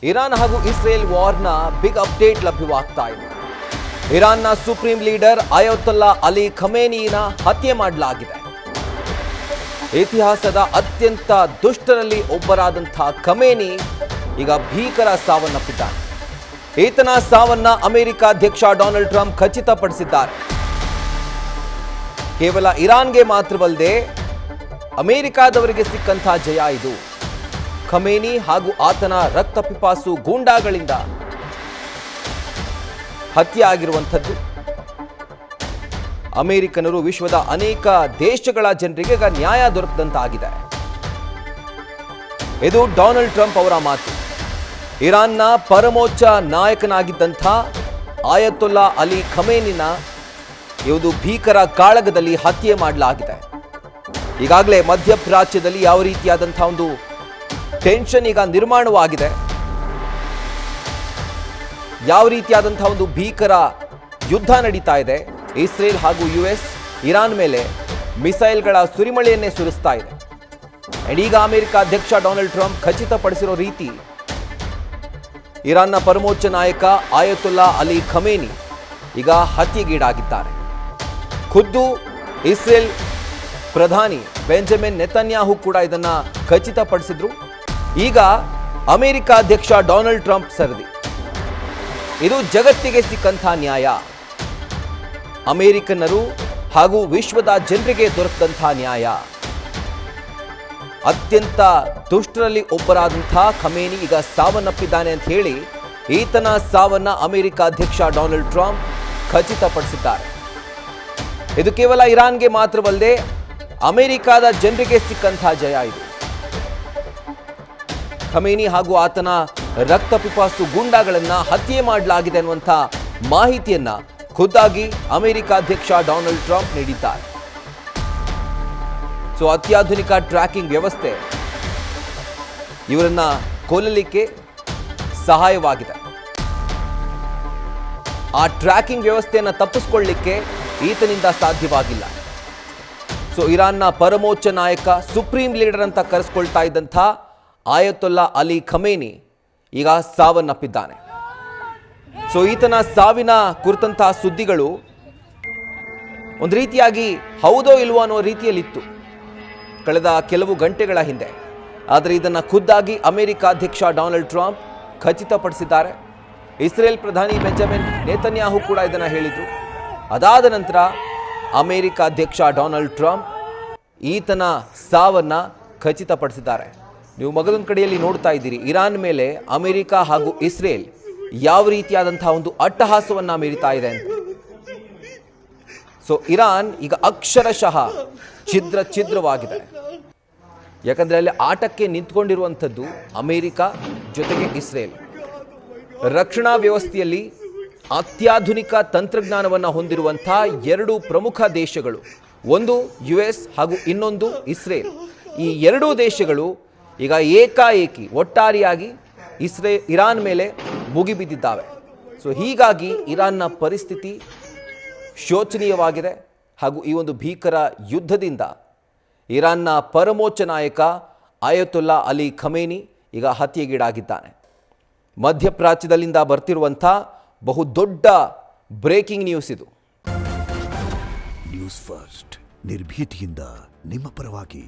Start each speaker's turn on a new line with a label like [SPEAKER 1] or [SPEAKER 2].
[SPEAKER 1] Iran ಹಾಗೂ Israel ವಾರ್ನ big update ಲಭ್ಯವಾಗ್ತಾ ಇದೆ. ಇರಾನ್ನ ಸುಪ್ರೀಂ ಲೀಡರ್ ಅಯತೊಲ್ಲಾ ಅಲಿ ಖಮೇನಿನ ಹತ್ಯೆ ಮಾಡಲಾಗಿದೆ. ಇತಿಹಾಸದ ಅತ್ಯಂತ ದುಷ್ಟರಲ್ಲಿ ಒಬ್ಬರಾದಂತಹ ಖಮೇನಿ ಈಗ ಭೀಕರ ಸಾವನ್ನಪ್ಪಿದ್ದಾರೆ. ಈತನ ಸಾವನ್ನ ಅಮೆರಿಕ ಅಧ್ಯಕ್ಷ ಡೊನಾಲ್ಡ್ ಟ್ರಂಪ್ ಖಚಿತಪಡಿಸಿದ್ದಾರೆ. ಕೇವಲ ಇರಾನ್ಗೆ ಮಾತ್ರವಲ್ಲದೆ ಅಮೆರಿಕಾದವರಿಗೆ ಸಿಕ್ಕಂತಹ ಜಯ ಇದು. ಖಮೇನಿ ಹಾಗೂ ಆತನ ರಕ್ತಪಿಪಾಸು ಗೂಂಡಾಗಳಿಂದ ಹತ್ಯೆ ಆಗಿರುವಂಥದ್ದು. ಅಮೆರಿಕನರು ವಿಶ್ವದ ಅನೇಕ ದೇಶಗಳ ಜನರಿಗೆ ಈಗ ನ್ಯಾಯ ದೊರಕದಂತಾಗಿದೆ. ಇದು ಡೊನಾಲ್ಡ್ ಟ್ರಂಪ್ ಅವರ ಮಾತು. ಇರಾನ್ನ ಪರಮೋಚ್ಚ ನಾಯಕನಾಗಿದ್ದಂಥ ಅಯತೊಲ್ಲಾ ಅಲಿ ಖಮೇನಿನ ಇದು ಭೀಕರ ಕಾಳಗದಲ್ಲಿ ಹತ್ಯೆ ಮಾಡಲಾಗಿದೆ. ಈಗಾಗಲೇ ಮಧ್ಯಪ್ರಾಚ್ಯದಲ್ಲಿ ಯಾವ ರೀತಿಯಾದಂತಹ ಒಂದು ಟೆನ್ಷನ್ ಈಗ ನಿರ್ಮಾಣವಾಗಿದೆ, ಯಾವ ರೀತಿಯಾದಂತಹ ಒಂದು ಭೀಕರ ಯುದ್ಧ ನಡೀತಾ ಇದೆ. ಇಸ್ರೇಲ್ ಹಾಗೂ ಯುಎಸ್ ಇರಾನ್ ಮೇಲೆ ಮಿಸೈಲ್ಗಳ ಸುರಿಮಳೆಯನ್ನೇ ಸುರಿಸ್ತಾ ಇದೆ. ಅಂಡ್ ಈಗ ಅಮೆರಿಕ ಅಧ್ಯಕ್ಷ ಡೊನಾಲ್ಡ್ ಟ್ರಂಪ್ ಖಚಿತಪಡಿಸಿರೋ ರೀತಿ ಇರಾನ್ನ ಪರಮೋಚ್ಚ ನಾಯಕ ಅಯತೊಲ್ಲಾ ಅಲಿ ಖಮೇನಿ ಈಗ ಹತ್ಯೆಗೀಡಾಗಿದ್ದಾರೆ. ಖುದ್ದು ಇಸ್ರೇಲ್ ಪ್ರಧಾನಿ ಬೆಂಜಮಿನ್ ನೆತನ್ಯಾಹು ಕೂಡ ಇದನ್ನ ಖಚಿತಪಡಿಸಿದ್ರು. ಈಗ ಅಮೆರಿಕ ಅಧ್ಯಕ್ಷ ಡೊನಾಲ್ಡ್ ಟ್ರಂಪ್ ಸರದಿ. ಇದು ಜಗತ್ತಿಗೆ ಸಿಕ್ಕಂಥ ನ್ಯಾಯ, ಅಮೆರಿಕನ್ನರು ಹಾಗೂ ವಿಶ್ವದ ಜನರಿಗೆ ದೊರಕದಂಥ ನ್ಯಾಯ. ಅತ್ಯಂತ ದುಷ್ಟರಲ್ಲಿ ಒಬ್ಬರಾದಂಥ ಖಮೇನಿ ಈಗ ಸಾವನ್ನಪ್ಪಿದ್ದಾನೆ ಅಂತ ಹೇಳಿ ಈತನ ಸಾವನ್ನ ಅಮೆರಿಕ ಅಧ್ಯಕ್ಷ ಡೊನಾಲ್ಡ್ ಟ್ರಂಪ್ ಖಚಿತಪಡಿಸಿದ್ದಾರೆ. ಇದು ಕೇವಲ ಇರಾನ್ಗೆ ಮಾತ್ರವಲ್ಲದೆ ಅಮೆರಿಕಾದ ಜನರಿಗೆ ಸಿಕ್ಕಂಥ ಜಯ ಇದು. ಖಮೇನಿ ಹಾಗೂ ಆತನ ರಕ್ತಪಿಪಾಸು ಗೂಂಡಾಗಳನ್ನ ಹತ್ಯೆ ಮಾಡಲಾಗಿದೆ ಅನ್ನುವಂಥ ಮಾಹಿತಿಯನ್ನ ಖುದ್ದಾಗಿ ಅಮೆರಿಕ ಅಧ್ಯಕ್ಷ ಡೊನಾಲ್ಡ್ ಟ್ರಂಪ್ ನೀಡಿದ್ದಾರೆ. ಸೊ ಅತ್ಯಾಧುನಿಕ ಟ್ರ್ಯಾಕಿಂಗ್ ವ್ಯವಸ್ಥೆ ಇವರನ್ನ ಕೊಲ್ಲಲಿಕ್ಕೆ ಸಹಾಯವಾಗಿದೆ. ಆ ಟ್ರ್ಯಾಕಿಂಗ್ ವ್ಯವಸ್ಥೆಯನ್ನು ತಪ್ಪಿಸಿಕೊಳ್ಳಲಿಕ್ಕೆ ಈತನಿಂದ ಸಾಧ್ಯವಾಗಿಲ್ಲ. ಸೊ ಇರಾನ್ನ ಪರಮೋಚ್ಚ ನಾಯಕ, ಸುಪ್ರೀಂ ಲೀಡರ್ ಅಂತ ಕರೆಸ್ಕೊಳ್ತಾ ಇದ್ದಂಥ ಅಯತೊಲ್ಲಾ ಅಲಿ ಖಮೇನಿ ಈಗ ಸಾವನ್ನಪ್ಪಿದ್ದಾನೆ. ಸೊ ಈತನ ಸಾವಿನ ಕುರಿತಂತಹ ಸುದ್ದಿಗಳು ಒಂದು ರೀತಿಯಾಗಿ ಹೌದೋ ಇಲ್ವೋ ಅನ್ನೋ ರೀತಿಯಲ್ಲಿತ್ತು ಕಳೆದ ಕೆಲವು ಗಂಟೆಗಳ ಹಿಂದೆ. ಆದರೆ ಇದನ್ನು ಖುದ್ದಾಗಿ ಅಮೆರಿಕ ಅಧ್ಯಕ್ಷ ಡೊನಾಲ್ಡ್ ಟ್ರಂಪ್ ಖಚಿತಪಡಿಸಿದ್ದಾರೆ. ಇಸ್ರೇಲ್ ಪ್ರಧಾನಿ ಬೆಂಜಮಿನ್ ನೆತನ್ಯಾಹು ಕೂಡ ಇದನ್ನು ಹೇಳಿದರು. ಅದಾದ ನಂತರ ಅಮೆರಿಕ ಅಧ್ಯಕ್ಷ ಡೊನಾಲ್ಡ್ ಟ್ರಂಪ್ ಈತನ ಸಾವನ್ನ ಖಚಿತಪಡಿಸಿದ್ದಾರೆ. ನೀವು ಮಗದೊಂದು ಕಡೆಯಲ್ಲಿ ನೋಡ್ತಾ ಇದ್ದೀರಿ, ಇರಾನ್ ಮೇಲೆ ಅಮೆರಿಕ ಹಾಗೂ ಇಸ್ರೇಲ್ ಯಾವ ರೀತಿಯಾದಂತಹ ಒಂದು ಅಟ್ಟಹಾಸವನ್ನ ಮೀರಿತಾ ಇದೆ ಅಂತ. ಸೊ ಇರಾನ್ ಈಗ ಅಕ್ಷರಶಃ ಛಿದ್ರವಾಗಿದೆ. ಯಾಕಂದ್ರೆ ಅಲ್ಲಿ ಆಟಕ್ಕೆ ನಿಂತ್ಕೊಂಡಿರುವಂಥದ್ದು ಅಮೆರಿಕ ಜೊತೆಗೆ ಇಸ್ರೇಲ್. ರಕ್ಷಣಾ ವ್ಯವಸ್ಥೆಯಲ್ಲಿ ಅತ್ಯಾಧುನಿಕ ತಂತ್ರಜ್ಞಾನವನ್ನು ಹೊಂದಿರುವಂತಹ ಎರಡು ಪ್ರಮುಖ ದೇಶಗಳು, ಒಂದು ಯುಎಸ್ ಹಾಗೂ ಇನ್ನೊಂದು ಇಸ್ರೇಲ್. ಈ ಎರಡೂ ದೇಶಗಳು ಈಗ ಏಕಾಏಕಿ ಒಟ್ಟಾರೆಯಾಗಿ ಇರಾನ್ ಮೇಲೆ ಮುಗಿಬಿದ್ದಿದ್ದಾವೆ. ಸೊ ಹೀಗಾಗಿ ಇರಾನ್ನ ಪರಿಸ್ಥಿತಿ ಶೋಚನೀಯವಾಗಿದೆ. ಹಾಗೂ ಈ ಒಂದು ಭೀಕರ ಯುದ್ಧದಿಂದ ಇರಾನ್ನ ಪರಮೋಚ್ಚ ನಾಯಕ ಅಯತೊಲ್ಲಾ ಅಲಿ ಖಮೇನಿ ಈಗ ಹತ್ಯೆಗೀಡಾಗಿದ್ದಾನೆ. ಮಧ್ಯಪ್ರಾಚ್ಯದಲ್ಲಿಂದ ಬರ್ತಿರುವಂಥ ಬಹುದೊಡ್ಡ ಬ್ರೇಕಿಂಗ್ ನ್ಯೂಸ್ ಇದು.
[SPEAKER 2] ನ್ಯೂಸ್ ಫಸ್ಟ್, ನಿರ್ಭೀತಿಯಿಂದ ನಿಮ್ಮ ಪರವಾಗಿ.